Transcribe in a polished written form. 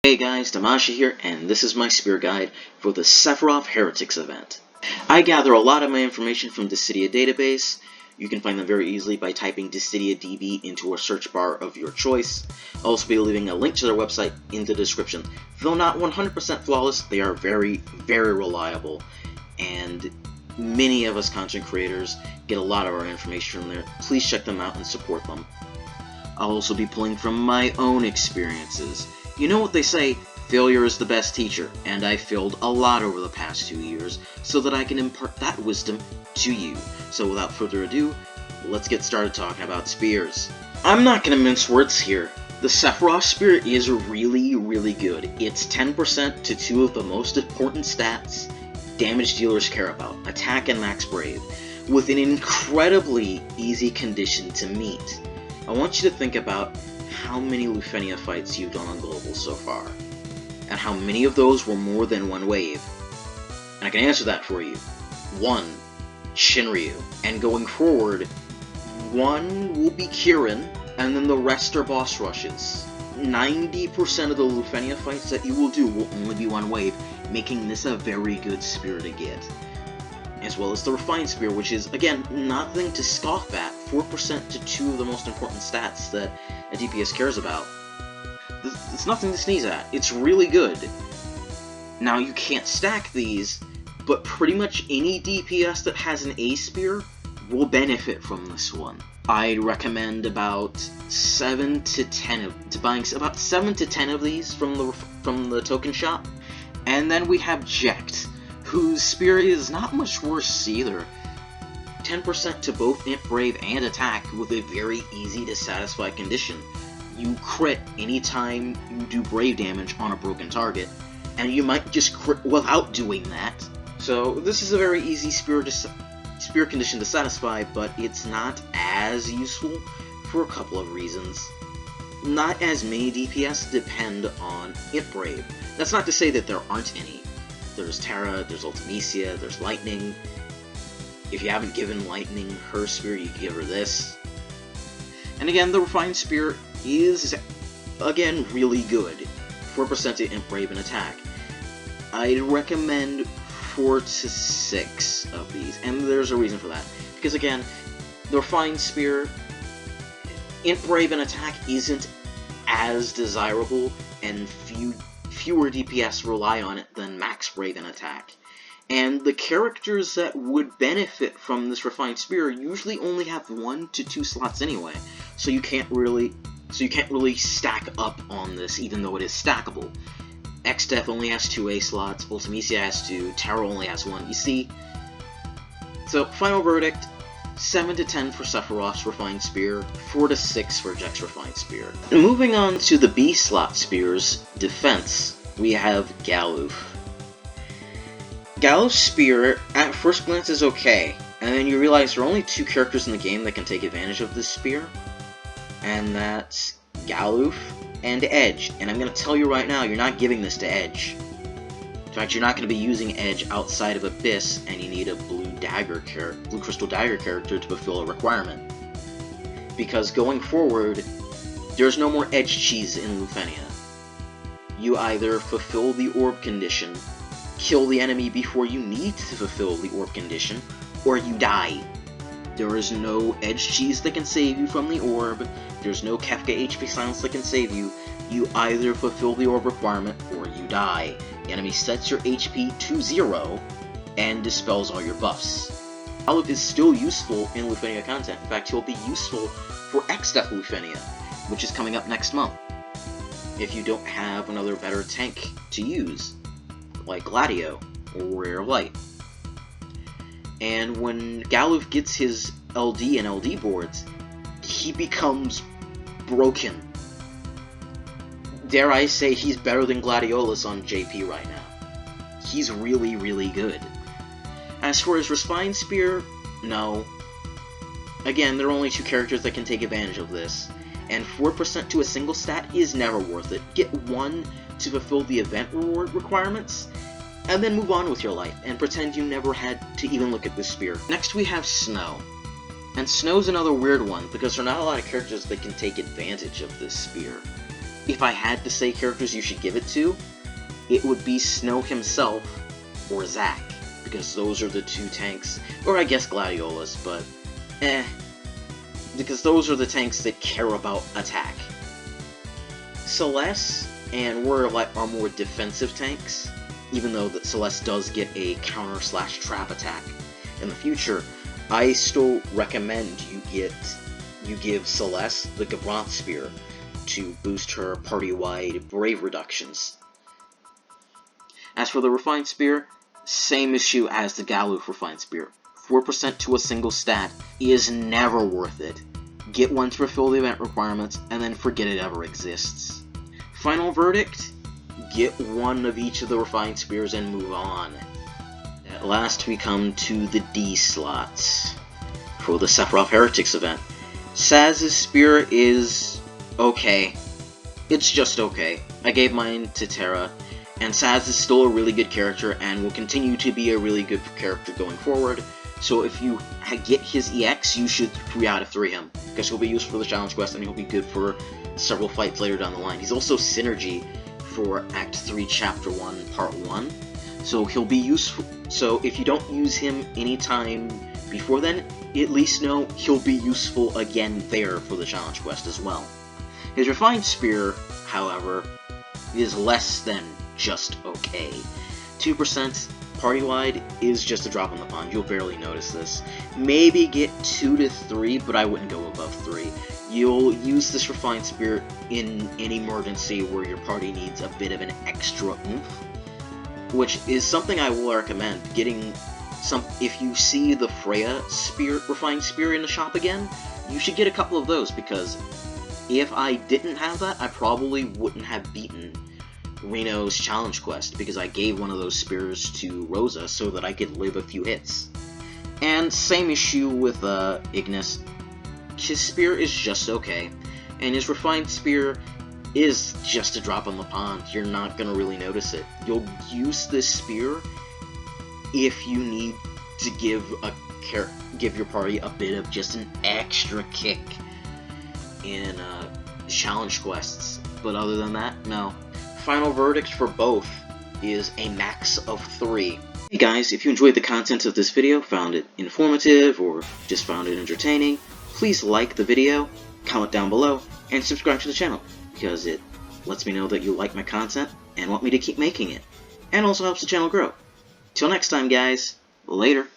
Hey guys, Damasha here, and this is my spear guide for the Sephiroth Heretics event. I gather a lot of my information from Dissidia database. You can find them very easily by typing Dissidia DB into a search bar of your choice. I'll also be leaving a link to their website in the description. Though not 100% flawless, they are very, very reliable, and many of us content creators get a lot of our information from there. Please check them out and support them. I'll also be pulling from my own experiences. You know what they say, failure is the best teacher, and I failed a lot over the past 2 years, so that I can impart that wisdom to you. So without further ado, let's get started talking about spears. I'm not gonna mince words here. The Sephiroth spear is really, really good. It's 10% to two of the most important stats damage dealers care about, attack and max brave, with an incredibly easy condition to meet. I want you to think about how many Lufenia fights you've done on Global so far, and how many of those were more than one wave. And I can answer that for you. 1, Shinryu, and going forward, 1 will be Kirin, and then the rest are boss rushes. 90% of the Lufenia fights that you will do will only be one wave, making this a very good spear to get. As well as the Refined Spear, which is, again, nothing to scoff at, 4% to 2 of the most important stats that a DPS cares about. It's nothing to sneeze at. It's really good. Now, you can't stack these, but pretty much any DPS that has an A Spear will benefit from this one. I'd recommend about 7 to 10 of these from the token shop. And then we have Jekt, whose spear is not much worse either. 10% to both Imp Brave and attack with a very easy to satisfy condition. You crit anytime you do brave damage on a broken target, and you might just crit without doing that. So this is a very easy spear condition to satisfy, but it's not as useful for a couple of reasons. Not as many DPS depend on Imp Brave. That's not to say that there aren't any. There's Terra, there's Ultimecia, there's Lightning. If you haven't given Lightning her spear, you can give her this. And again, the Refined Spear is, again, really good. 4% to Imp Brave and attack. I'd recommend 4 to 6 of these, and there's a reason for that. Because again, the Refined Spear, Imp Brave and attack isn't as desirable, and fewer DPS rely on it than Max Brave and attack. And the characters that would benefit from this Refined Spear usually only have 1 to 2 slots anyway, so you can't really stack up on this, even though it is stackable. X-Death only has 2 A slots, Ultimecia has 2, Terra only has 1, you see? So, final verdict, 7 to 10 for Sephiroth's Refined Spear, 4 to 6 for Jekt's Refined Spear. Moving on to the B slot spears, defense, we have Galuf. Galuf's spear, at first glance, is okay, and then you realize there are only 2 characters in the game that can take advantage of this spear, and that's Galuf and Edge. And I'm going to tell you right now, you're not giving this to Edge. In fact, you're not going to be using Edge outside of Abyss, and you need a Blue Crystal Dagger character to fulfill a requirement. Because going forward, there's no more Edge cheese in Lufenia. You either fulfill the orb condition, kill the enemy before you need to fulfill the orb condition, or you die. There is no Edge cheese that can save you from the orb, there's no Kefka HP silence that can save you. You either fulfill the orb requirement, or you die. The enemy sets your HP to 0, and dispels all your buffs. Galuf is still useful in Lufenia content. In fact, he'll be useful for X-Death Lufenia, which is coming up next month, if you don't have another better tank to use, like Gladio or Rare Light. And when Galuf gets his LD and LD boards, he becomes broken. Dare I say he's better than Gladiolus on JP right now. He's really, really good. As for his Refined Spear, no. Again, there are only 2 characters that can take advantage of this, and 4% to a single stat is never worth it. Get 1 to fulfill the event reward requirements, and then move on with your life, and pretend you never had to even look at this spear. Next we have Snow. And Snow's another weird one, because there are not a lot of characters that can take advantage of this spear. if I had to say characters you should give it to, it would be Snow himself or Zack, because those are the two tanks, or I guess Gladiolus, but because those are the tanks that care about attack. Celeste and Warrior Light are more defensive tanks, even though that Celeste does get a counter/trap attack in the future. I still recommend you give Celeste the Gabrant Spear to boost her party-wide Brave reductions. As for the Refined Spear, same issue as the Galuf Refined Spear. 4% to a single stat is never worth it. Get one to fulfill the event requirements, and then forget it ever exists. Final verdict? Get one of each of the Refined Spears and move on. At last we come to the D slots for the Sephiroth Heretics event. Saz's Spear is okay. It's just okay. I gave mine to Terra, and Saz is still a really good character and will continue to be a really good character going forward. So if you get his EX, you should 3 out of 3 him, because he'll be useful for the challenge quest and he'll be good for several fights later down the line. He's also synergy for Act 3, Chapter 1, Part 1, so he'll be useful. So if you don't use him anytime before then, at least know he'll be useful again there for the challenge quest as well. His Refined Spear, however, is less than just okay. 2% party-wide is just a drop in the pond. You'll barely notice this. Maybe get 2 to 3, but I wouldn't go above 3. You'll use this Refined Spear in an emergency where your party needs a bit of an extra oomph, which is something I will recommend. Getting some, if you see the Freya Refined Spear in the shop again, you should get a couple of those, because if I didn't have that, I probably wouldn't have beaten Reno's challenge quest, because I gave one of those spears to Rosa so that I could live a few hits. And same issue with Ignis. His spear is just okay, and his Refined Spear is just a drop in the pond. You're not gonna really notice it. You'll use this spear if you need to give your party a bit of just an extra kick in challenge quests, but other than that, no. Final verdict for both is a max of 3. Hey guys, if you enjoyed the content of this video, found it informative, or just found it entertaining, please like the video, comment down below, and subscribe to the channel, because it lets me know that you like my content and want me to keep making it, and also helps the channel grow. Till next time guys, later.